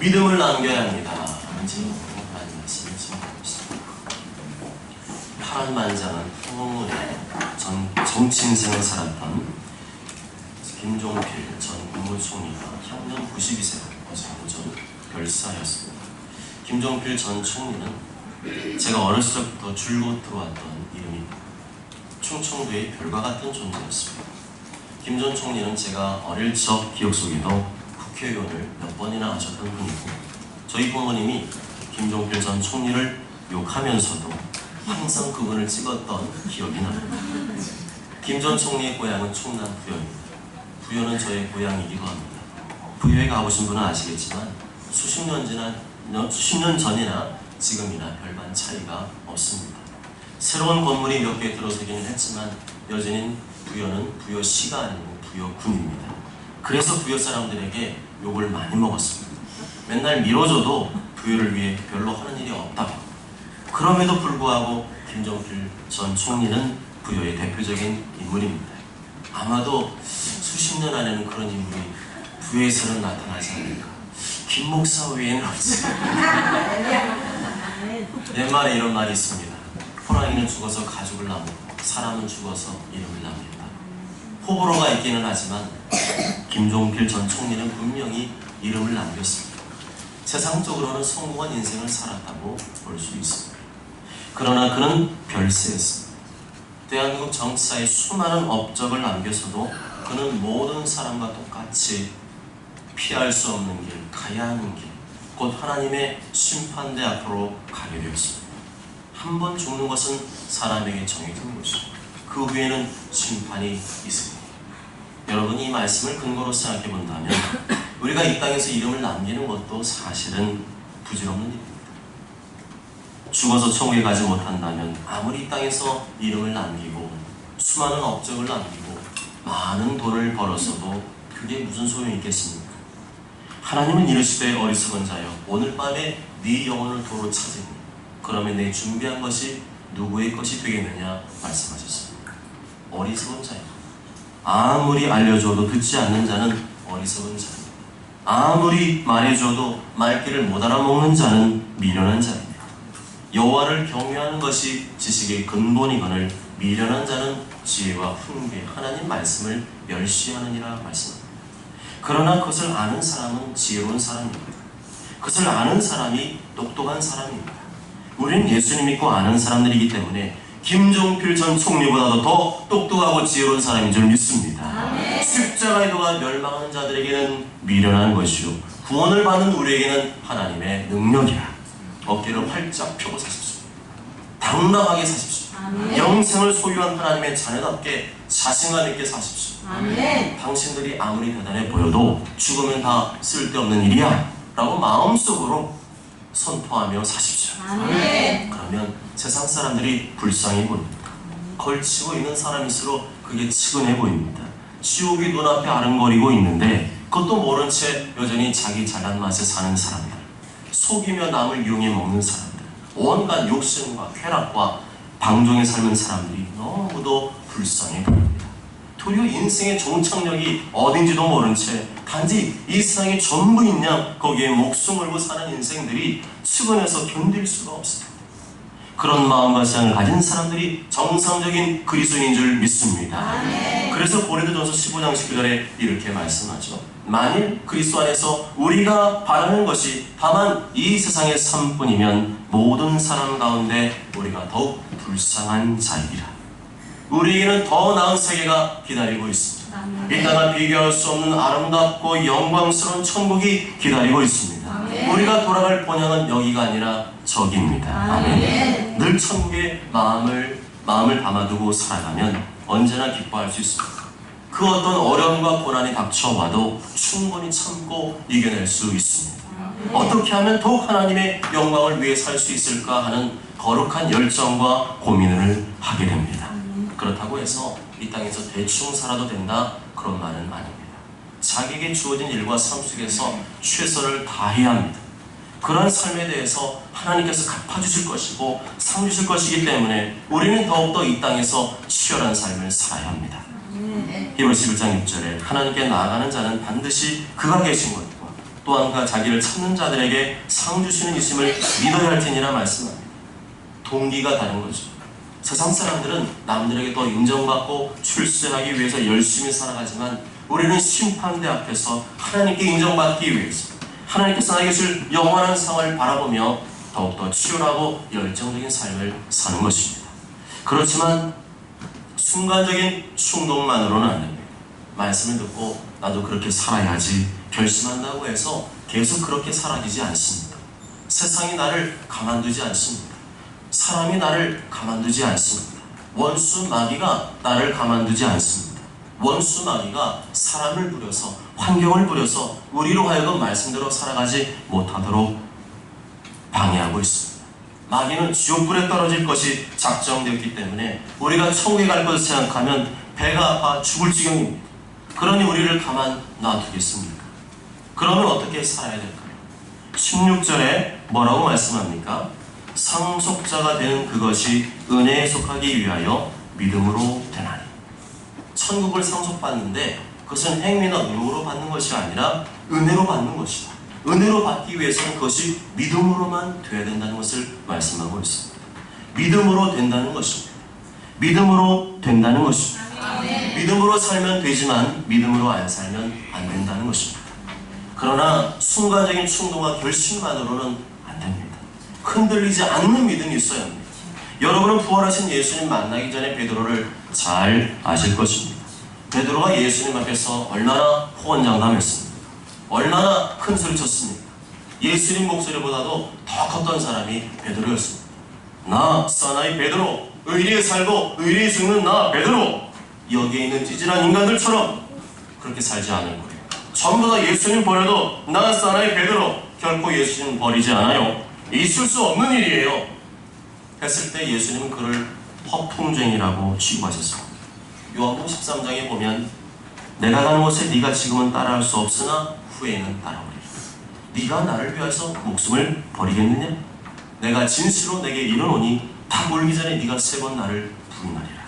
믿음을 남겨야 합니다. 지금 많이 말씀하신 것입니다. 파란만장한 풍문에 정치 인생을 살았던 김종필 전 국무총리가 향년 92세로 어제 오전 별사하였습니다. 김종필 전 총리는 제가 어렸을 적부터 줄곧 들어왔던 이름입니다. 충청도의 별과 같은 존재였습니다. 김 전 총리는 제가 어릴 적 기억 속에도 국회의원을 몇 번이나 하셨던 분이고, 저희 부모님이 김종필 전 총리를 욕하면서도 항상 그분을 찍었던 기억이 납니다. 김 전 총리의 고향은 충남 부여입니다. 부여는 저의 고향이기도 합니다. 부여에 가보신 분은 아시겠지만 수십 년 전이나 지금이나 별반 차이가 없습니다. 새로운 건물이 몇 개 들어서기는 했지만 여전히 부여는 부여시가 아니고 부여군입니다. 그래서 부여 사람들에게 욕을 많이 먹었습니다. 맨날 밀어줘도 부여를 위해 별로 하는 일이 없다고. 그럼에도 불구하고 김종필 전 총리는 부여의 대표적인 인물입니다. 아마도 수십 년 안에는 그런 인물이 부여에서는 나타나지 않을까. 김 목사 외에는 없지. 옛말에 이런 말이 있습니다. 호랑이는 죽어서 가죽을 나누고 사람은 죽어서 이름을 남긴다. 호불호가 있기는 하지만 김종필 전 총리는 분명히 이름을 남겼습니다. 세상적으로는 성공한 인생을 살았다고 볼 수 있습니다. 그러나 그는 별세였습니다. 대한민국 정치사에 수많은 업적을 남겨서도 그는 모든 사람과 똑같이 피할 수 없는 길, 가야 하는 길, 곧 하나님의 심판대 앞으로 가게 되었습니다. 한 번 죽는 것은 사람에게 정해진 것이고 그 후에는 심판이 있습니다. 여러분이 이 말씀을 근거로 생각해 본다면 우리가 이 땅에서 이름을 남기는 것도 사실은 부질없는 일입니다. 죽어서 천국에 가지 못한다면 아무리 이 땅에서 이름을 남기고 수많은 업적을 남기고 많은 돈을 벌었어도 그게 무슨 소용이 있겠습니까? 하나님은 이르시되 어리석은 자여 오늘 밤에 네 영혼을 도로 찾으니 그러면 내 준비한 것이 누구의 것이 되겠느냐 말씀하셨습니다. 어리석은 자여, 아무리 알려줘도 듣지 않는 자는 어리석은 자입니다. 아무리 말해줘도 말귀를 못 알아먹는 자는 미련한 자입니다. 여호와를 경외하는 것이 지식의 근본이거늘 미련한 자는 지혜와 훈계, 하나님 말씀을 멸시하느니라 말씀합니다. 그러나 그것을 아는 사람은 지혜로운 사람입니다. 그것을 아는 사람이 똑똑한 사람입니다. 우리는 예수님 믿고 아는 사람들이기 때문에 김종필 전 총리보다도 더 똑똑하고 지혜로운 사람인 줄 믿습니다. 십자가의 도가 멸망하는 자들에게는 미련한 것이요 구원을 받는 우리에게는 하나님의 능력이라. 어깨를 활짝 펴고 사십시오. 당당하게 사십시오. 영생을 소유한 하나님의 자녀답게 자신감 있게 사십시오. 당신들이 아무리 대단해 보여도 죽으면 다 쓸데없는 일이야 라고 마음속으로 선포하며 사십시오. 그러면 세상 사람들이 불쌍해 보입니다. 걸치고 있는 사람일수록 그게 측은해 보입니다. 지옥이 눈앞에 아른거리고 있는데 그것도 모른 채 여전히 자기 잘난 맛에 사는 사람들, 속이며 남을 이용해 먹는 사람들, 온갖 욕심과 쾌락과 방종에 삶은 사람들이 너무도 불쌍해 보입니다. 도리어 인생의 종착역이 어딘지도 모른 채 단지 이 세상에 전부 있냐 거기에 목숨 걸고 사는 인생들이 측은해서 견딜 수가 없습니다. 그런 마음과 생각을 가진 사람들이 정상적인 그리스도인인 줄 믿습니다. 그래서 고린도전서 15장 19절에 이렇게 말씀하죠. 만일 그리스도 안에서 우리가 바라는 것이 다만 이 세상의 삶뿐이면 모든 사람 가운데 우리가 더욱 불쌍한 자이라. 우리에게는 더 나은 세계가 기다리고 있습니다. 이 땅과 비교할 수 없는 아름답고 영광스러운 천국이 기다리고 있습니다. 우리가 돌아갈 본향은 여기가 아니라 저기입니다. 아멘. 늘 천국에 마음을 담아두고 살아가면 언제나 기뻐할 수 있습니다. 그 어떤 어려움과 고난이 닥쳐와도 충분히 참고 이겨낼 수 있습니다. 어떻게 하면 더욱 하나님의 영광을 위해 살 수 있을까 하는 거룩한 열정과 고민을 하게 됩니다. 그렇다고 해서 이 땅에서 대충 살아도 된다 그런 말은 아닙니다. 자기에게 주어진 일과 삶 속에서 최선을 다해야 합니다. 그러한 삶에 대해서 하나님께서 갚아주실 것이고 상 주실 것이기 때문에 우리는 더욱더 이 땅에서 치열한 삶을 살아야 합니다. 히브리서 11장 6절에 하나님께 나아가는 자는 반드시 그가 계신 것과 또한 그 자기를 찾는 자들에게 상 주시는 이심을 믿어야 할 테니라 말씀합니다. 동기가 다른 거죠. 세상 사람들은 남들에게 더 인정받고 출세하기 위해서 열심히 살아가지만 우리는 심판대 앞에서 하나님께 인정받기 위해서 하나님께서 나에게 줄 영원한 상을 바라보며 더욱더 치열하고 열정적인 삶을 사는 것입니다. 그렇지만 순간적인 충동만으로는 안 됩니다. 말씀을 듣고 나도 그렇게 살아야지 결심한다고 해서 계속 그렇게 사라지지 않습니다. 세상이 나를 가만두지 않습니다. 사람이 나를 가만두지 않습니다. 원수 마귀가 나를 가만두지 않습니다. 원수 마귀가 사람을 부려서 환경을 부려서 우리로 하여금 말씀대로 살아가지 못하도록 방해하고 있습니다. 마귀는 지옥불에 떨어질 것이 작정되었기 때문에 우리가 천국에 갈 것을 생각하면 배가 아파 죽을 지경입니다. 그러니 우리를 가만 놔두겠습니까? 그러면 어떻게 살아야 될까요? 16절에 뭐라고 말씀합니까? 상속자가 되는 그것이 은혜에 속하기 위하여 믿음으로 되나니. 천국을 상속받는데 그것은 행위나 의무로 받는 것이 아니라 은혜로 받는 것이다. 은혜로 받기 위해서는 그것이 믿음으로만 돼야 된다는 것을 말씀하고 있습니다. 믿음으로 된다는 것입니다. 믿음으로 된다는 것입니다. 믿음으로 살면 되지만 믿음으로 안 살면 안 된다는 것입니다. 그러나 순간적인 충동과 결심만으로는 안 됩니다. 흔들리지 않는 믿음이 있어야 합니다. 여러분은 부활하신 예수님 만나기 전에 베드로를 잘 아실 것입니다. 베드로가 예수님 앞에서 얼마나 호언장담했습니까? 얼마나 큰 소리 쳤습니까? 예수님 목소리보다도 더 컸던 사람이 베드로였습니다. 나 사나이 베드로, 의리에 살고 의리에 죽는 나 베드로, 여기에 있는 찌질한 인간들처럼 그렇게 살지 않을 거예요. 전부 다 예수님 버려도 나 사나이 베드로, 결코 예수님 버리지 않아요. 있을 수 없는 일이에요. 했을 때 예수님은 그를 허풍쟁이라고 취급하셨습니다. 요한복음 13장에 보면 내가 가는 곳에 네가 지금은 따라할 수 없으나 후에는 따라오리라. 네가 나를 위해서 목숨을 버리겠느냐? 내가 진실로 내게 이르노니 다 몰기 전에 네가 3번 나를 부인하리라.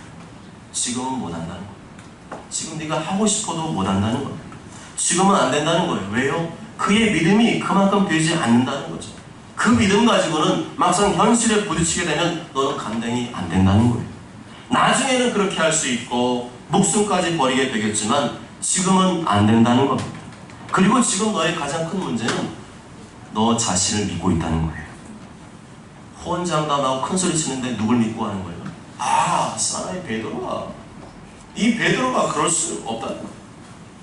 지금은 못한다는 거예요. 지금 네가 하고 싶어도 못한다는 거예요. 지금은 안 된다는 거예요. 왜요? 그의 믿음이 그만큼 되지 않는다는 거죠. 그 믿음 가지고는 막상 현실에 부딪히게 되면 너는 감당이 안 된다는 거예요. 나중에는 그렇게 할 수 있고 목숨까지 버리게 되겠지만 지금은 안 된다는 겁니다. 그리고 지금 너의 가장 큰 문제는 너 자신을 믿고 있다는 거예요. 호언장담하고 큰소리 치는데 누굴 믿고 하는 거예요? 아, 사나이 베드로가, 이 베드로가 그럴 수 없다는 거예요.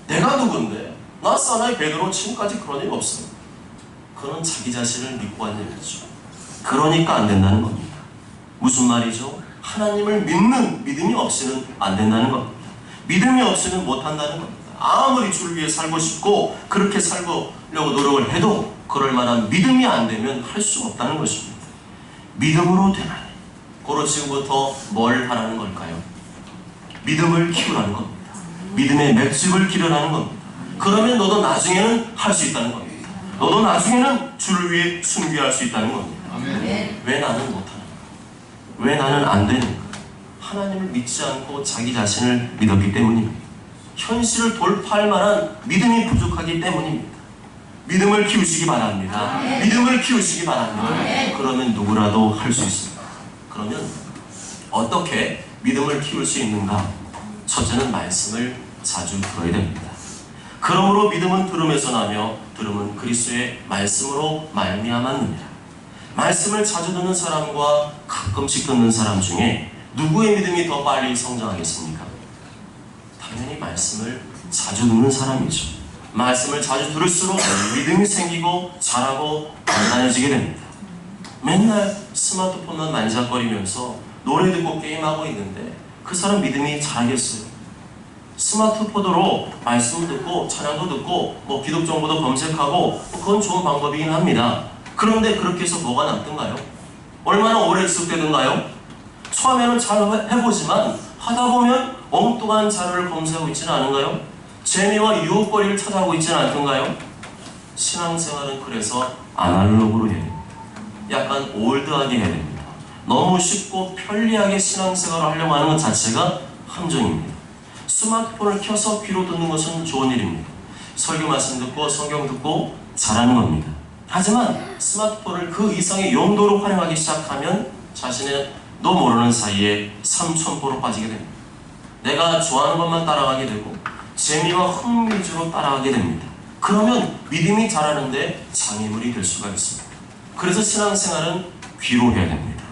내가 누군데? 나 사나이 베드로 지금까지 그런 일 없어요. 그는 자기 자신을 믿고 하는 일이죠. 그러니까 안 된다는 겁니다. 무슨 말이죠? 하나님을 믿는 믿음이 없이는 안 된다는 겁니다. 믿음이 없이는 못한다는 겁니다. 아무리 주를 위해 살고 싶고 그렇게 살려고 노력을 해도 그럴 만한 믿음이 안 되면 할 수가 없다는 것입니다. 믿음으로 되나니. 고로 지금부터 뭘 하라는 걸까요? 믿음을 키우라는 겁니다. 믿음의 맷집을 기르라는 겁니다. 그러면 너도 나중에는 할 수 있다는 겁니다. 너도 나중에는 주를 위해 순교할 수 있다는 겁니다. 왜 나는 못하는가? 왜 나는 안 되는가? 하나님을 믿지 않고 자기 자신을 믿었기 때문입니다. 현실을 돌파할 만한 믿음이 부족하기 때문입니다. 믿음을 키우시기 바랍니다. 믿음을 키우시기 바랍니다. 그러면 누구라도 할 수 있습니다. 그러면 어떻게 믿음을 키울 수 있는가? 첫째는 말씀을 자주 들어야 됩니다. 그러므로 믿음은 들음에서 나며 들음은 그리스도의 말씀으로 말미암았느니라. 말씀을 자주 듣는 사람과 가끔씩 듣는 사람 중에 누구의 믿음이 더 빨리 성장하겠습니까? 당연히 말씀을 자주 듣는 사람이죠. 말씀을 자주 들을수록 믿음이 생기고 자라고 단단해지게 됩니다. 맨날 스마트폰만 만지작거리면서 노래 듣고 게임하고 있는데 그 사람 믿음이 자라겠어요? 스마트폰으로 말씀 듣고 찬양도 듣고 뭐 기독 정보도 검색하고 그건 좋은 방법이긴 합니다. 그런데 그렇게 해서 뭐가 남든가요? 얼마나 오래 지속되든가요? 처음에는 잘 해보지만 하다 보면 엉뚱한 자료를 검색하고 있지는 않은가요? 재미와 유혹거리를 찾아오고 있지는 않던가요? 신앙생활은 그래서 아날로그로 해야 됩니다. 약간 올드하게 해야 됩니다. 너무 쉽고 편리하게 신앙생활을 하려고 하는 것 자체가 함정입니다. 스마트폰을 켜서 귀로 듣는 것은 좋은 일입니다. 설교 말씀 듣고 성경 듣고 잘하는 겁니다. 하지만 스마트폰을 그 이상의 용도로 활용하기 시작하면 자신도 모르는 사이에 삼천포로 빠지게 됩니다. 내가 좋아하는 것만 따라가게 되고 재미와 흥미 위주로 따라가게 됩니다. 그러면 믿음이 자라는데 장애물이 될 수가 있습니다. 그래서 신앙생활은 귀로 해야 됩니다.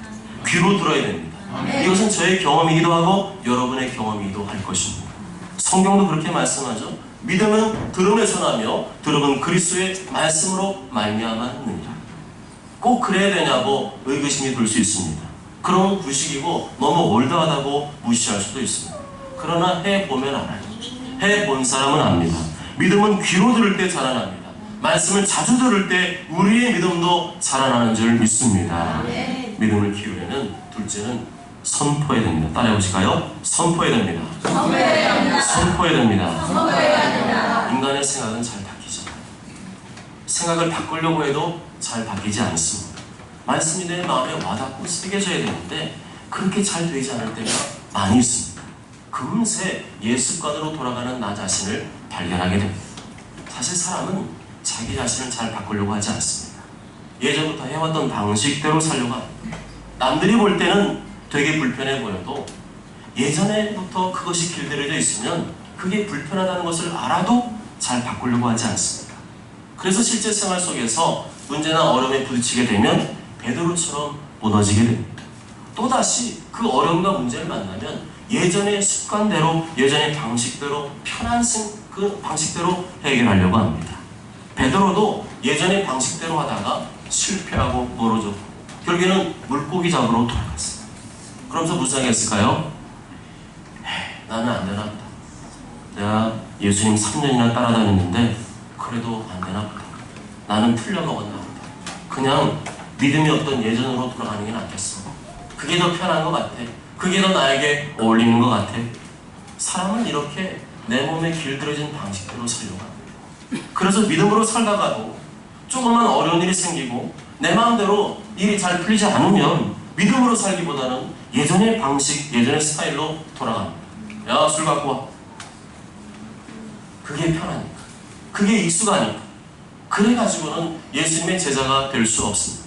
귀로 들어야 됩니다. 이것은 저의 경험이기도 하고 여러분의 경험이기도 할 것입니다. 성경도 그렇게 말씀하죠. 믿음은 들음에서 나며 들음은 그리스도의 말씀으로 말미암았느니라. 꼭 그래야 되냐고 의구심이 들 수 있습니다. 그러면 구식이고 너무 올드하다고 무시할 수도 있습니다. 그러나 해보면 알아요. 해본 사람은 압니다. 믿음은 귀로 들을 때 자라납니다. 말씀을 자주 들을 때 우리의 믿음도 자라나는 줄 믿습니다. 믿음을 키우려면 둘째는 선포해야 됩니다. 따라해보실까요? 선포해야 됩니다. 선포해야 됩니다. 인간의 생각은 잘 바뀌죠. 생각을 바꾸려고 해도 잘 바뀌지 않습니다. 말씀이 내 마음에 와닿고 새겨져야 되는데 그렇게 잘 되지 않을 때가 많이 있습니다. 금세 옛 습관으로 돌아가는 나 자신을 발견하게 됩니다. 사실 사람은 자기 자신을 잘 바꾸려고 하지 않습니다. 예전부터 해왔던 방식대로 살려고 합니다. 남들이 볼 때는 되게 불편해 보여도 예전에부터 그것이 길들여져 있으면 그게 불편하다는 것을 알아도 잘 바꾸려고 하지 않습니다. 그래서 실제 생활 속에서 문제나 어려움에 부딪히게 되면 베드로처럼 무너지게 됩니다. 또다시 그 어려움과 문제를 만나면 예전의 습관대로, 예전의 방식대로, 편한 그 방식대로 해결하려고 합니다. 베드로도 예전의 방식대로 하다가 실패하고 멀어졌고 결국에는 물고기 잡으러 돌아갔어요. 그러면서 무슨 생각이 했을까요? 나는 안 되나 보다. 내가 예수님 3년이나 따라다녔는데 그래도 안 되나 보다. 나는 틀려먹었나 보다. 그냥 믿음이 없던 예전으로 돌아가는 게 낫겠어. 그게 더 편한 것 같아. 그게 더 나에게 어울리는 것 같아. 사람은 이렇게 내 몸에 길들여진 방식대로 살려고 합니다. 그래서 믿음으로 살다가도 조금만 어려운 일이 생기고 내 마음대로 일이 잘 풀리지 않으면 믿음으로 살기보다는 예전의 방식, 예전의 스타일로 돌아갑니다. 야, 술 갖고 와. 그게 편하니까. 그게 익숙하니까. 그래가지고는 예수님의 제자가 될 수 없습니다.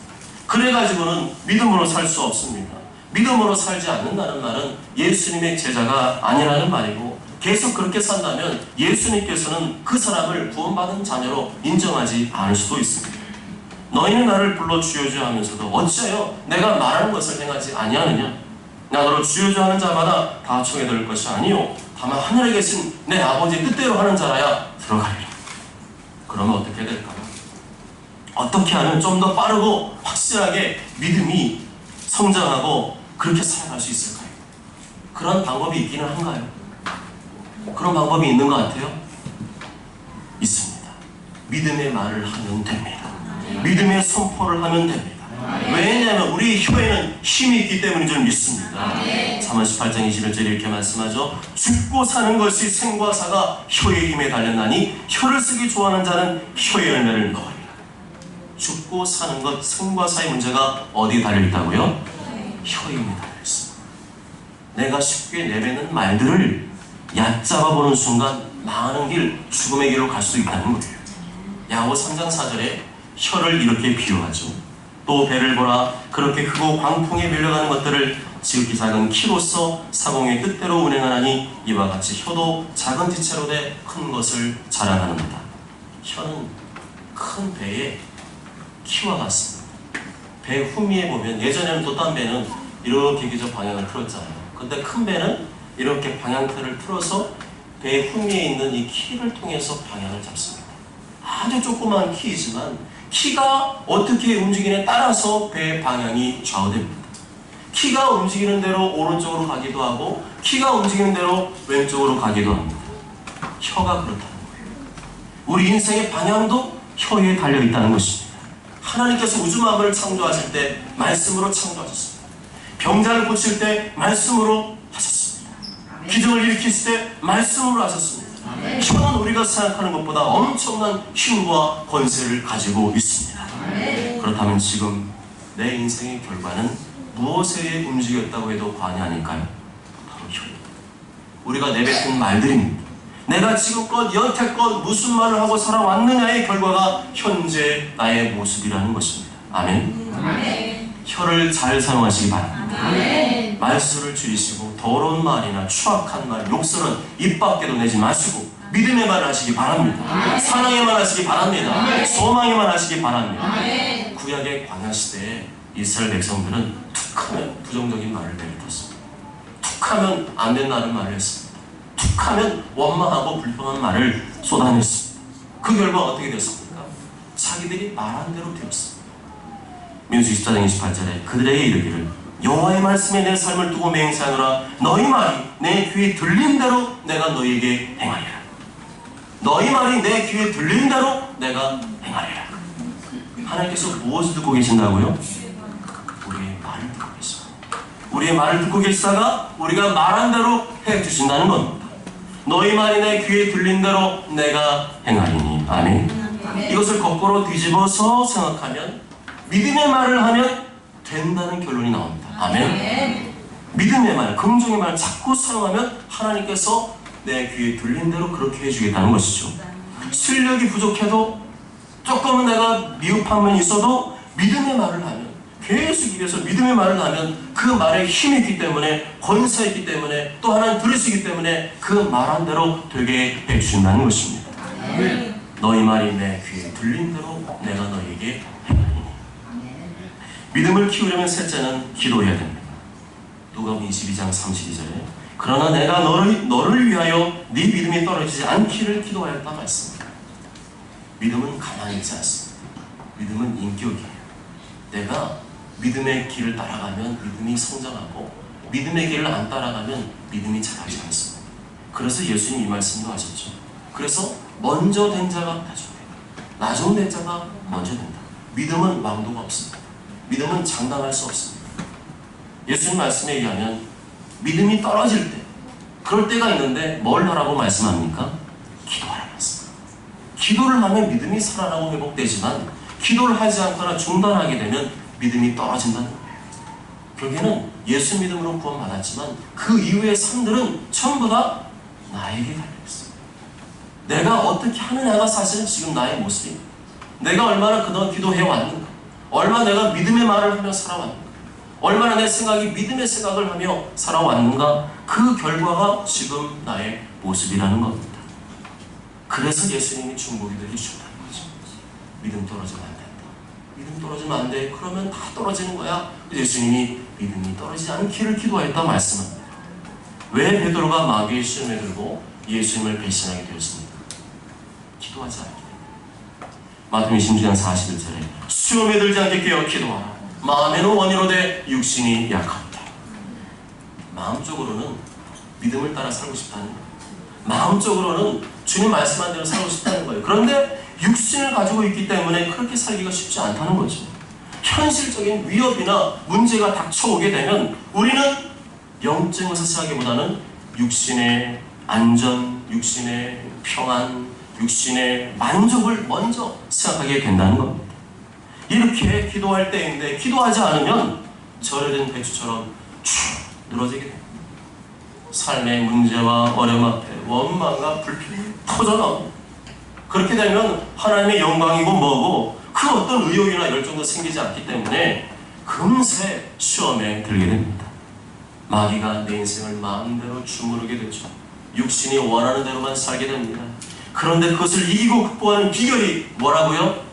그래가지고는 믿음으로 살 수 없습니다. 믿음으로 살지 않는다는 말은 예수님의 제자가 아니라는 말이고 계속 그렇게 산다면 예수님께서는 그 사람을 구원받은 자녀로 인정하지 않을 수도 있습니다. 너희는 나를 불러 주여주여 하면서도 어찌하여 내가 말하는 것을 행하지 아니하느냐? 나 너로 주여주여 하는 자마다 다 청해 들을 것이 아니요 다만 하늘에 계신 내 아버지의 뜻대로 하는 자라야 들어가리라. 그러면 어떻게 될까요? 어떻게 하면 좀 더 빠르고 확실하게 믿음이 성장하고 그렇게 살아갈 수 있을까요? 그런 방법이 있기는 한가요? 그런 방법이 있는 것 같아요? 있습니다. 믿음의 말을 하면 됩니다. 믿음의 선포를 하면 됩니다. 왜냐하면 우리 혀에는 힘이 있기 때문인 줄 믿습니다. 3월 18장 21절에 이렇게 말씀하죠. 죽고 사는 것이 생과 사가 혀의 힘에 달렸나니 혀를 쓰기 좋아하는 자는 혀의 열매를 먹으리라. 죽고 사는 것, 생과 사의 문제가 어디에 달려있다고요? 혀에 힘에 달려있습니다. 내가 쉽게 내뱉는 말들을 얕잡아보는 순간 망하는 길, 죽음의 길로 갈 수 있다는 거예요. 야고 3장 4절에 혀를 이렇게 비유하죠. 또 배를 보라. 그렇게 크고 광풍에 밀려가는 것들을 지극히 작은 키로서 사공의 뜻대로 운행하나니 이와 같이 혀도 작은 지체로 돼 큰 것을 자랑하는도다. 혀는 큰 배의 키와 같습니다. 배 후미에 보면 예전에는 돛단 배는 이렇게 그저 방향을 틀었잖아요. 근데 큰 배는 이렇게 방향틀을 틀어서 배 후미에 있는 이 키를 통해서 방향을 잡습니다. 아주 조그만 키이지만 키가 어떻게 움직이느냐에 따라서 배의 방향이 좌우됩니다. 키가 움직이는 대로 오른쪽으로 가기도 하고 키가 움직이는 대로 왼쪽으로 가기도 합니다. 혀가 그렇다는 거예요. 우리 인생의 방향도 혀에 달려있다는 것입니다. 하나님께서 우주 만물을 창조하실 때 말씀으로 창조하셨습니다. 병자를 고칠 때 말씀으로 하셨습니다. 기적을 일으키실 때 말씀으로 하셨습니다. 혀는 우리가 생각하는 것보다 엄청난 힘과 권세를 가지고 있습니다. 그렇다면 지금 내 인생의 결과는 무엇에 의해 움직였다고 해도 과언이 아닐까요? 바로 혀입니다. 우리가 내뱉은 말들입니다. 내가 지금껏 여태껏 무슨 말을 하고 살아왔느냐의 결과가 현재 나의 모습이라는 것입니다. 아멘. 아멘. 혀를 잘 사용하시기 바랍니다. 아멘. 말수를 줄이시고 더러운 말이나 추악한 말, 욕설은 입 밖에도 내지 마시고 믿음의 말을 하시기 바랍니다. 아멘. 사랑의 말 하시기 바랍니다. 아멘. 소망의 말 하시기 바랍니다. 아멘. 구약의 광야 시대에 이스라엘 백성들은 툭하면 부정적인 말을 내뱉었습니다. 툭하면 안 된다는 말을 했습니다. 툭하면 원망하고 불평한 말을 쏟아냈습니다. 그 결과 어떻게 됐습니까? 자기들이 말한 대로 되었습니다. 민수기 14장 28절에 그들에게 이르기를 여호와의 말씀에 내 삶을 두고 맹세하노라. 너희 말이 내 귀에 들린 대로 내가 너희에게 행하리라. 너희 말이 내 귀에 들린 대로 내가 행하리라. 하나님께서 무엇을 듣고 계신다고요? 우리의 말을 듣고 계십니다. 우리의 말을 듣고 계시다가 우리가 말한 대로 해주신다는 겁니다. 너희 말이 내 귀에 들린 대로 내가 행하리니. 아멘. 이것을 거꾸로 뒤집어서 생각하면 믿음의 말을 하면 된다는 결론이 나옵니다. 아멘. 믿음의 말, 긍정의 말 자꾸 사용하면 하나님께서 내 귀에 들린 대로 그렇게 해주겠다는 것이죠. 실력이 부족해도 조금은 내가 미흡한 면이 있어도 믿음의 말을 하면, 계속 입에서 믿음의 말을 하면 그 말에 힘이 있기 때문에, 권세가 있기 때문에, 또 하나님 들으시기 때문에 그 말한 대로 되게 해주신다는 것입니다. 너희 말이 내 귀에 들린 대로 내가 너희에게 행하리니. 믿음을 키우려면 셋째는 기도해야 됩니다. 누가복음 22장 32절에 그러나 내가 너를 위하여 네 믿음이 떨어지지 않기를 기도하였다 말씀입니다. 믿음은 가만히 있지 않습니다. 믿음은 인격이에요. 내가 믿음의 길을 따라가면 믿음이 성장하고 믿음의 길을 안 따라가면 믿음이 자라지 않습니다. 그래서 예수님 이 말씀도 하셨죠. 그래서 먼저 된 자가 나중된다. 나중된 자가 먼저 된다. 믿음은 왕도가 없습니다. 믿음은 장담할 수 없습니다. 예수님 말씀에 의하면 믿음이 떨어질 때, 그럴 때가 있는데 뭘 하라고 말씀합니까? 기도하라고 말씀합니다. 기도를 하면 믿음이 살아나고 회복되지만 기도를 하지 않거나 중단하게 되면 믿음이 떨어진다는 거예요. 결국에는 예수 믿음으로 구원받았지만 그 이후의 삶들은 전부 다 나에게 달려있어요. 내가 어떻게 하느냐가 사실은 지금 나의 모습입니다. 내가 얼마나 그동안 기도해왔는가, 얼마나 내가 믿음의 말을 하며 살아왔는가, 얼마나 내 생각이 믿음의 생각을 하며 살아왔는가, 그 결과가 지금 나의 모습이라는 겁니다. 그래서 예수님이 중보기도 해주셨다는 거죠. 믿음 떨어지면 안 된다. 믿음 떨어지면 안 돼. 그러면 다 떨어지는 거야. 예수님이 믿음이 떨어지지 않기를 기도하였다 말씀합니다. 왜 베드로가 마귀의 시험에 들고 예수님을 배신하게 되었습니까? 기도하지 않기 때문에. 마태복음 26장 41절에 시험에 들지 않게 깨어 기도하라. 마음에는 원이로되 육신이 약합니다. 마음적으로는 믿음을 따라 살고 싶다는 거예요. 마음적으로는 주님 말씀한 대로 살고 싶다는 거예요. 그런데 육신을 가지고 있기 때문에 그렇게 살기가 쉽지 않다는 거죠. 현실적인 위협이나 문제가 닥쳐오게 되면 우리는 영적인 것을 생각하기보다는 육신의 안전, 육신의 평안, 육신의 만족을 먼저 생각하게 된다는 겁니다. 이렇게 기도할 때인데 기도하지 않으면 절여된 배추처럼 쭉 늘어지게 됩니다. 삶의 문제와 어려움 앞에 원망과 불평이 터져나옵니다. 그렇게 되면 하나님의 영광이고 뭐고 그 어떤 의욕이나 열정도 생기지 않기 때문에 금세 시험에 들게 됩니다. 마귀가 내 인생을 마음대로 주무르게 되죠. 육신이 원하는 대로만 살게 됩니다. 그런데 그것을 이기고 극복하는 비결이 뭐라고요?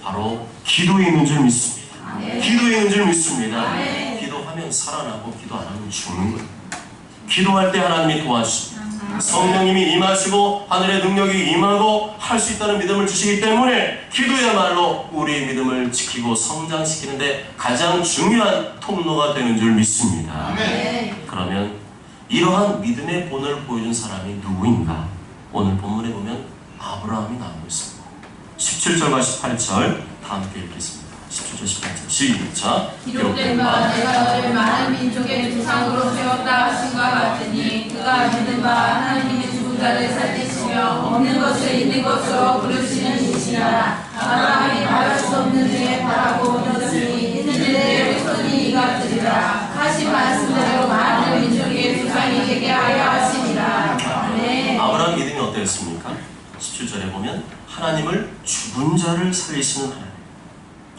바로 기도에 있는 줄 믿습니다. 기도에 있는 줄 믿습니다. 기도하면 살아나고 기도 안 하면 죽는 거예요. 기도할 때 하나님이 도와주십니다. 성령님이 임하시고 하늘의 능력이 임하고 할 수 있다는 믿음을 주시기 때문에 기도야말로 우리의 믿음을 지키고 성장시키는데 가장 중요한 통로가 되는 줄 믿습니다. 그러면 이러한 믿음의 본을 보여준 사람이 누구인가? 오늘 본문에 보면 아브라함이 나오고 있습니다. 17절과 18절 다 함께 읽겠습니다. 17절 18절 시작. 기록된 바 내가 너를 많은 민족의 조상으로 세웠다 하신과 같으니 그가 믿은 바 하나님의 죽은 자를 살리시며 없는 것을 있는 것으로 부르시는 이시라. 아브라함이 바랄 수 없는 중에 바라고 얻었으니 있는 일에 후손이 이가 되리라 하신 말씀대로 많은 민족의 조상이 되게 하여 하시니라. 아멘. 아브라함 믿음이 어땠어요? 자를 살리시는 하나님,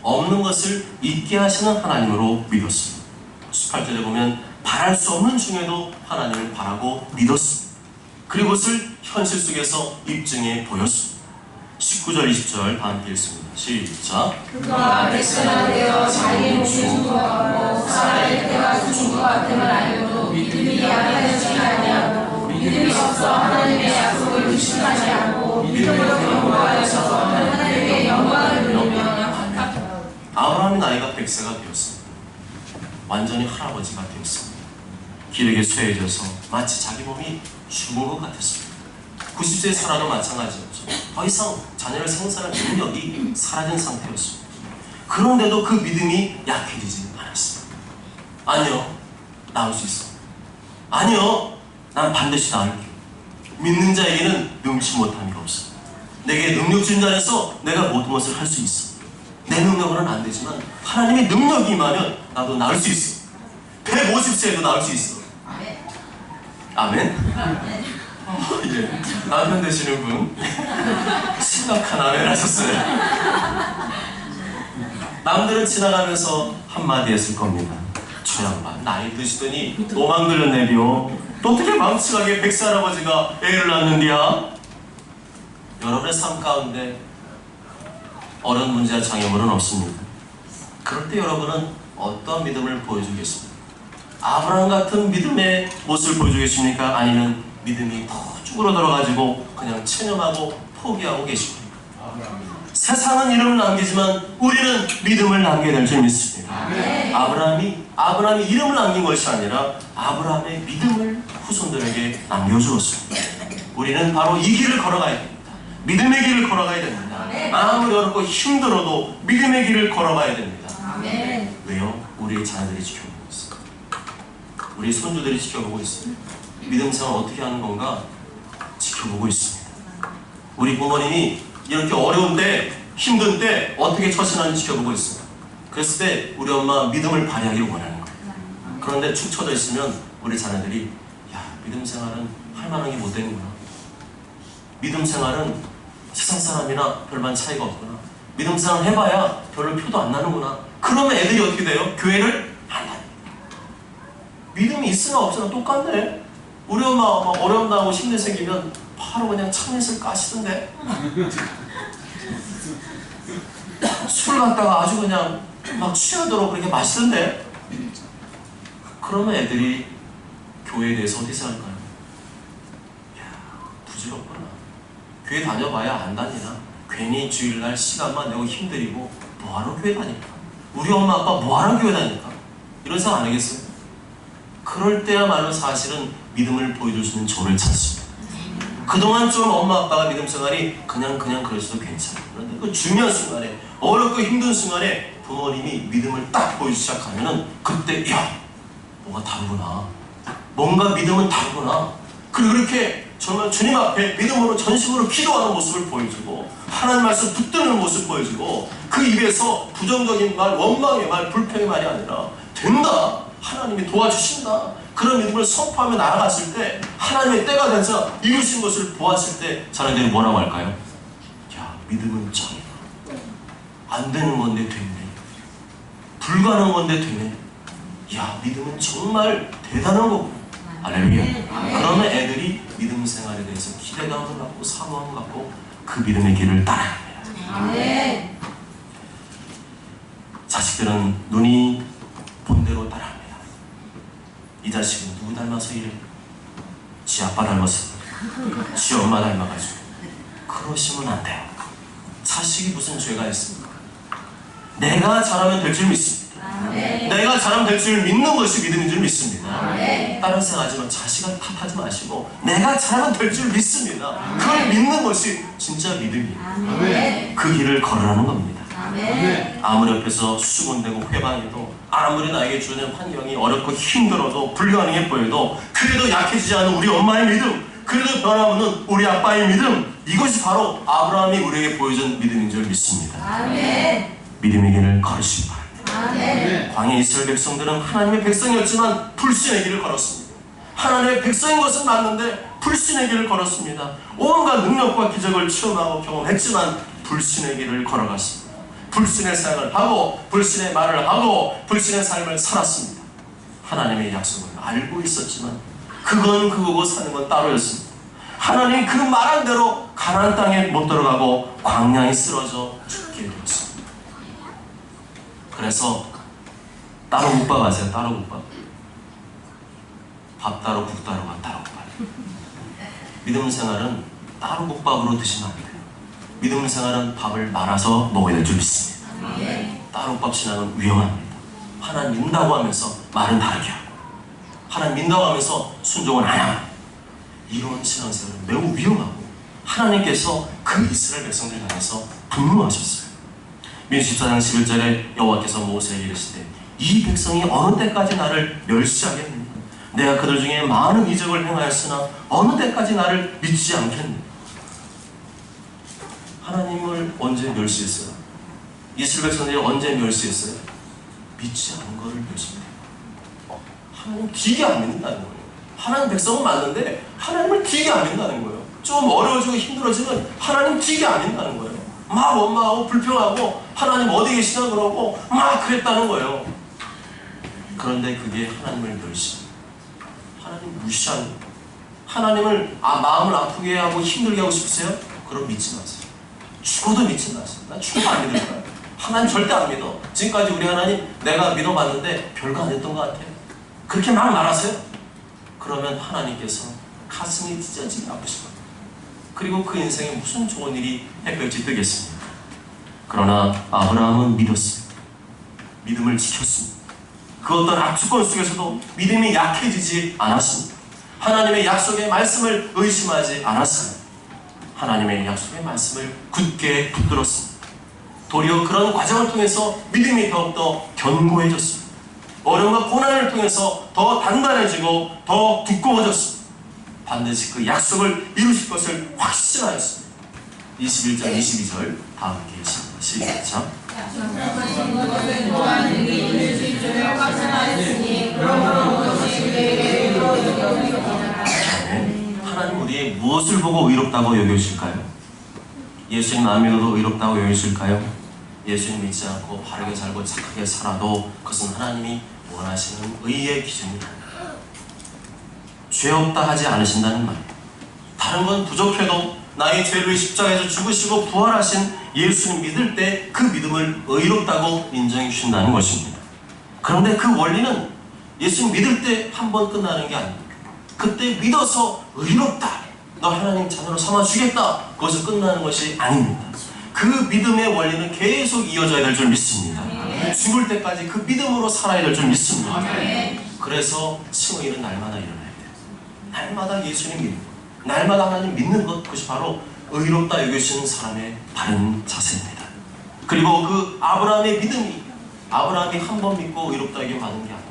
없는 것을 있게 하시는 하나님으로 믿었습니다. 18절에 보면 바랄 수 없는 중에도 하나님을 바라고 믿었습니다. 그리고 그것을 현실 속에서 입증해 보였습니다. 19절 20절 다 함께 읽습니다. 시작. 그가 백성아 되어 자기의 몸을 준 것 같고 살아날 때가 준 것 같음을 알고도 믿음이 약하지 아니하고 믿음이 없어 하나님의 약속을 의심하지 않고 믿음으로 경고하여서 하나님께 영광을 돌리며 아브라함이 나이가 100세가 되었습니다. 완전히 할아버지가 되었습니다. 기력이 쇠해져서 마치 자기 몸이 죽은 것 같았습니다. 90세에 살아도 마찬가지였죠. 더 이상 자녀를 생산할 능력이 사라진 상태였습니다. 그런데도 그 믿음이 약해지지 않았습니다. 아니요, 나올 수 있어. 아니요, 난 반드시 나올게. 믿는 자에게는 능치 못함이 없어. 내게 능력 준 자에서 내가 모든 것을 할 수 있어. 내 능력으로는 안 되지만 하나님의 능력이 임하면 나도 나을 수 있어. 150세에도 나을 수 있어. 아멘? 예. 남편 되시는 분 심각한 아멘 하셨어요. 남들은 지나가면서 한마디 했을 겁니다. 저 양반 나이 드시더니 노망 들렸네요. 또 어떻게 망치하게 100세 할아버지가 애를 낳는디야? 여러분의 삶 가운데 어려운 문제와 장애물은 없습니다. 그럴 때 여러분은 어떤 믿음을 보여주겠습니까? 아브라함 같은 믿음의 모습을 보여주겠습니까? 아니면 믿음이 더 쭈그러들어가지고 그냥 체념하고 포기하고 계십니까? 세상은 이름을 남기지만 우리는 믿음을 남겨야 될 줄 믿습니다. 아브라함이 이름을 남긴 것이 아니라 아브라함의 믿음을 후손들에게 남겨주었습니다. 우리는 바로 이 길을 걸어가야 됩니다. 믿음의 길을 걸어가야 됩니다. 아무리 어렵고 힘들어도 믿음의 길을 걸어가야 됩니다. 왜요? 우리의 자녀들이 지켜보고 있어요. 우리 손주들이 지켜보고 있어요. 믿음 생활 어떻게 하는 건가 지켜보고 있습니다. 우리 부모님이 이렇게 어려운 때, 힘든 때 어떻게 처신하는지 지켜보고 있어요. 그랬을 때 우리 엄마 믿음을 발휘하기를 원하는 거예요. 그런데 축 처져 있으면 우리 자녀들이 야, 믿음 생활은 할 만한 게 못 되는구나. 믿음 생활은 세상 사람이나 별반 차이가 없구나. 믿음 생활 해봐야 별로 표도 안 나는구나. 그러면 애들이 어떻게 돼요? 교회를 안 다녀요. 믿음이 있으나 없으나 똑같네. 우리 엄마 막 어려움당하고 힘내 생기면 바로 그냥 참외을 까시던데. 술 갖다가 아주 그냥 막 취하도록 그렇게 마시던데. 그러면 애들이 교회에 대해서 어떻게 생각할까요? 이야, 부질없구나. 교회 다녀봐야 안 다니나? 괜히 주일날 시간만 내고 힘들이고 뭐하러 교회 다닐까? 우리 엄마 아빠 뭐하러 교회 다닐까? 이런 생각 안 하겠어요? 그럴 때야말로 사실은 믿음을 보여줄 수 있는 조를 찾습니다. 그동안 좀 엄마 아빠가 믿음 생활이 그냥 그러셔도 괜찮아요. 그런데 그 중요한 순간에, 어렵고 힘든 순간에 부모님이 믿음을 딱 보여주기 시작하면은 그때 야, 뭐가 다르구나. 뭔가 믿음은 다르구나. 그리고 그렇게 정말 주님 앞에 믿음으로 전심으로 기도하는 모습을 보여주고 하나님 말씀 붙드는 모습 보여주고 그 입에서 부정적인 말, 원망의 말, 불평의 말이 아니라 된다. 하나님이 도와주신다. 그런 믿음을 선포하며 나아갔을 때 하나님의 때가 돼서 이루신 것을 보았을 때 자녀들이 뭐라고 할까요? 야, 믿음은 짱이다. 안 되는 건데 되네. 불가능한 건데 되네. 야, 믿음은 정말 대단한 거구나. 할렐루야. 그러면 애들이 믿음 생활에 대해서 기대감을 갖고 사모함을 갖고 그 믿음의 길을 따라갑니다. 자식들은 눈이 본 대로 따라합니다. 이 자식은 누구 닮아서 이래? 지 아빠 닮았어. 지 엄마 닮아가지고. 그러시면 안 돼요. 자식이 무슨 죄가 있습니까? 내가 잘하면 될 줄 믿습니다. 내가 잘하면 될 줄 믿는 것이 믿음인 줄 믿습니다. 다른 생각하지만 자식을 탓하지 마시고 내가 잘하면 될 줄 믿습니다. 그걸 믿는 것이 진짜 믿음이에요. 그 길을 걸으라는 겁니다. 아무리 옆에서 수군대고 회방해도 아무리 나에게 주는 환경이 어렵고 힘들어도 불가능해 보여도 그래도 약해지지 않은 우리 엄마의 믿음, 그래도 변함없는 우리 아빠의 믿음, 이것이 바로 아브라함이 우리에게 보여준 믿음인 줄 믿습니다. 믿음의 길을 걸으시기 바랍니다. 광야의 이스라엘 백성들은 하나님의 백성이었지만 불신의 길을 걸었습니다. 하나님의 백성인 것은 맞는데 불신의 길을 걸었습니다. 온갖 능력과 기적을 체험하고 경험했지만 불신의 길을 걸어갔습니다. 불신의 생을 하고 불신의 말을 하고 불신의 삶을 살았습니다. 하나님의 약속을 알고 있었지만 그건 그거고 사는 건 따로였습니다. 하나님 그 말한 대로 가나안 땅에 못 들어가고 광야에 쓰러져 죽게 되었습니다. 그래서 따로 국밥 아세요? 따로 국밥. 밥 따로 국 따로가 따로 국밥. 믿음 생활은 따로 국밥으로 드시면 안 돼요. 믿음 생활은 밥을 말아서 먹어야 될 줄 믿습니다. 따로 국밥 신앙은 위험합니다. 하나님 믿는다고 하면서 말은 다르게 하고 하나님 믿는다고 하면서 순종은 안 하고 이런 신앙생활은 매우 위험하고 하나님께서 그 이스라엘 백성들 향해서 분노하셨어요. 민수기 14장 11절에 여호와께서 모세에게 이르시되 이 백성이 어느 때까지 나를 멸시하겠느냐? 내가 그들 중에 많은 이적을 행하였으나 어느 때까지 나를 믿지 않겠느냐? 하나님을 언제 멸시했어요? 이스라엘 백성들이 언제 멸시했어요? 믿지 않은 것을 멸시해요. 하나님 되게 안 믿는다는 거예요. 하나님 백성은 맞는데 하나님을 되게 안 믿는다는 거예요. 좀 어려워지고 힘들어지면 하나님 되게 안 믿는다는 거예요. 막 원망하고 불평하고 하나님 어디 계시나 그러고 막 그랬다는 거예요. 그런데 그게 하나님을 멸시, 하나님 무시하는 거예요. 하나님을 마음을 아프게 하고 힘들게 하고 싶으세요? 그럼 믿지 마세요. 죽어도 믿지 마세요. 나 죽어도 안 믿을 거야. 하나님 절대 안 믿어. 지금까지 우리 하나님 내가 믿어봤는데 별거 안 했던 것 같아. 그렇게 막 말하세요. 그러면 하나님께서 가슴이 찢어지게 아프실 겁니다. 그리고 그 인생에 무슨 좋은 일이 햇볕이 뜨겠습니까? 그러나 아브라함은 믿었습니다. 믿음을 지켰습니다. 그 어떤 악조건 속에서도 믿음이 약해지지 않았습니다. 하나님의 약속의 말씀을 의심하지 않았습니다. 하나님의 약속의 말씀을 굳게 붙들었습니다. 도리어 그런 과정을 통해서 믿음이 더욱더 견고해졌습니다. 어려움과 고난을 통해서 더 단단해지고 더 두꺼워졌습니다. 반드시 그 약속을 이루실 것을 확신하였습니다. 21절 22절 다 함께 읽습니다. 시작. 하나님 우리의 무엇을 보고 의롭다고 여겨주실까요? 예수님 안 믿어도 의롭다고 여겨주실까요? 예수님 믿지 않고 바르게 살고 착하게 살아도 그것은 하나님이 원하시는 의의 기준입니다. 죄 없다 하지 않으신다는 말. 다른 건 부족해도 나의 죄를 십자가에서 죽으시고 부활하신 예수님 믿을 때 그 믿음을 의롭다고 인정해 주신다는 것입니다. 그런데 그 원리는 예수님 믿을 때 한 번 끝나는 게 아닙니다. 그때 믿어서 의롭다, 너 하나님 자녀로 삼아주겠다, 그것을 끝나는 것이 아닙니다. 그 믿음의 원리는 계속 이어져야 될 줄 믿습니다. 죽을 때까지 그 믿음으로 살아야 될 줄 믿습니다. 그래서 칭의는 날마다 일어나야 돼요. 날마다 예수님 믿는 것, 날마다 하나님 믿는 것, 그것이 바로 의롭다 여기시는 사람의 바른 자세입니다. 그리고 그 아브라함의 믿음이 아브라함이 한 번 믿고 의롭다 여김 받은 게 아니에요.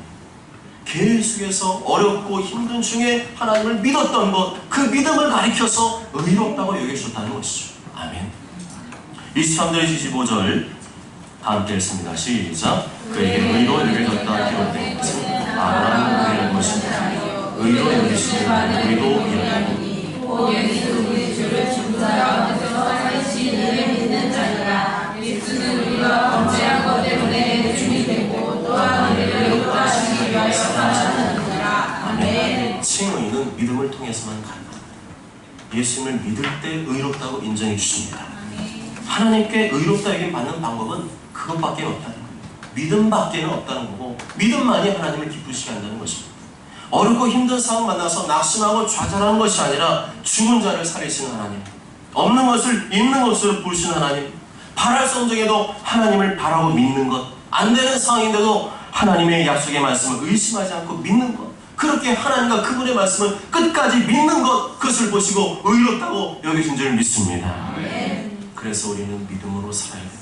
계속해서 어렵고 힘든 중에 하나님을 믿었던 것, 그 믿음을 가리켜서 의롭다고 여겨주셨다는 것이죠. 아멘. 23절 25절 다 함께 읽습니다. 시작. 그에게 의로 여겨졌다 기록된 것은 아브라함을 의한 것이다. 의로 여기시는 우리도 이러하니 우리 주를 죽은 자와 그래서 살리신 이를 믿는 자니라. 예수는 우리가 범죄한 것 때문에 주이 되고 또한 우리를 의롭다 하시기 위하여 사셨느니라. 아멘. 칭의는 믿음을 통해서만 가능합니다. 예수님을 믿을 때 의롭다고 인정해 주십니다. 하나님께 의롭다 여김 받는 방법은 그것밖에 없다는 거예요. 믿음밖에는 없다는 거고 믿음만이 하나님을 기쁘시게 한다는 것입니다. 어렵고 힘든 상황 만나서 낙심하고 좌절하는 것이 아니라 죽은 자를 살리시는 하나님, 없는 것을 있는 것으로 부르시는 하나님, 바랄 성정에도 하나님을 바라고 믿는 것, 안 되는 상황인데도 하나님의 약속의 말씀을 의심하지 않고 믿는 것, 그렇게 하나님과 그분의 말씀을 끝까지 믿는 것, 그것을 보시고 의롭다고 여기신 줄 믿습니다. 그래서 우리는 믿음으로 살아야 돼요.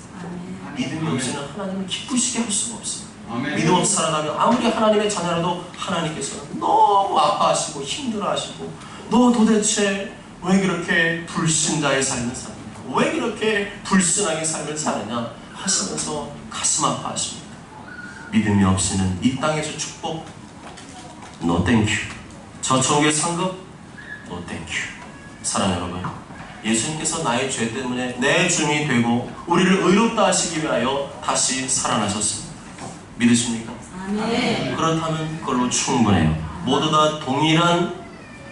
믿음이 없이는 하나님을 기쁘시게 할 수가 없어요. 믿음 없이 살아가면 아무리 하나님의 자녀라도 하나님께서는 너무 아파하시고 힘들어하시고 너 도대체 왜 그렇게 불신자의 삶을 사느냐, 왜 그렇게 불신하게 삶을 사느냐 하시면서 가슴 아파하십니다. 믿음이 없이는 이 땅에서 축복 no thank you, 저천국의 상급 no thank you. 사랑하는 여러분, 예수님께서 나의 죄 때문에 내 주님이 되고 우리를 의롭다 하시기 위하여 다시 살아나셨습니다. 믿으십니까? 아멘. 그렇다면 그걸로 충분해요. 모두 다 동일한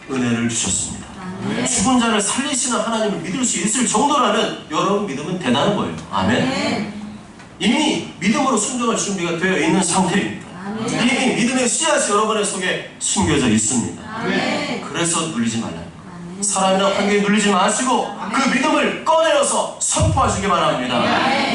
은혜를 주셨습니다. 아멘. 죽은 자를 살리시는 하나님을 믿을 수 있을 정도라면 여러분 믿음은 대단한 거예요. 아멘. 이미 믿음으로 순종할 준비가 되어 있는 상태입니다. 아멘. 이미 믿음의 씨앗이 여러분의 속에 숨겨져 있습니다. 아멘. 그래서 눌리지 말라요. 사람이나 관계에 눌리지 마시고 그 믿음을 꺼내어서 선포하시기 바랍니다.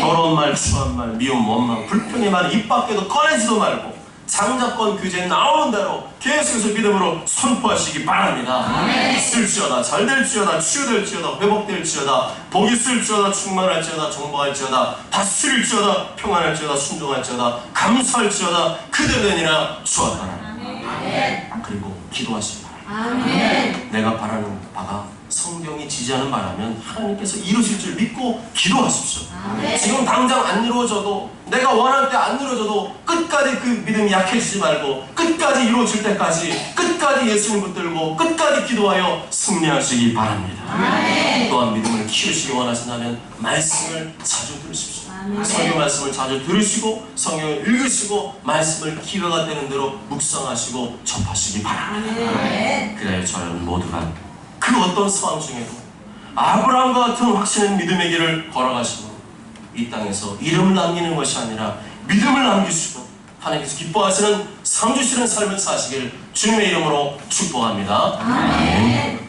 더러운 말, 추한 말, 미움, 원망, 불평의 말 입 밖에도 꺼내지도 말고 장자권 규제에 나오는 대로 계속해서 믿음으로 선포하시기 바랍니다. 있을지어다, 잘될지어다, 치유될지어다, 회복될지어다, 복이 있을지어다, 충만할지어다, 정복할지어다, 다스릴지어다, 평안할지어다, 순종할지어다, 감사할지어다, 그대되니라 주와 따라. 그리고 기도하시기 바랍니다. 아멘. 내가 바라는 바가 성경이 지지하는 바라면 하나님께서 이루실 줄 믿고 기도하십시오. 아멘. 지금 당장 안 이루어져도, 내가 원할 때 안 이루어져도 끝까지 그 믿음이 약해지지 말고 끝까지 이루어질 때까지 끝까지 예수님 붙들고 끝까지 기도하여 승리하시기 바랍니다. 아멘. 또한 믿음을 키우시기 원하신다면 말씀을 자주 들으십시오. 아멘. 성경 말씀을 자주 들으시고 성경을 읽으시고 말씀을 기회가 되는 대로 묵상하시고 접하시기 바랍니다. 아멘. 그래야 저는 모두가 그 어떤 상황 중에도 아브라함과 같은 확신의 믿음의 길을 걸어가시고 이 땅에서 이름을 남기는 것이 아니라 믿음을 남기시고 하나님께서 기뻐하시는 상 주시는 삶을 사시길 주님의 이름으로 축복합니다. 아멘.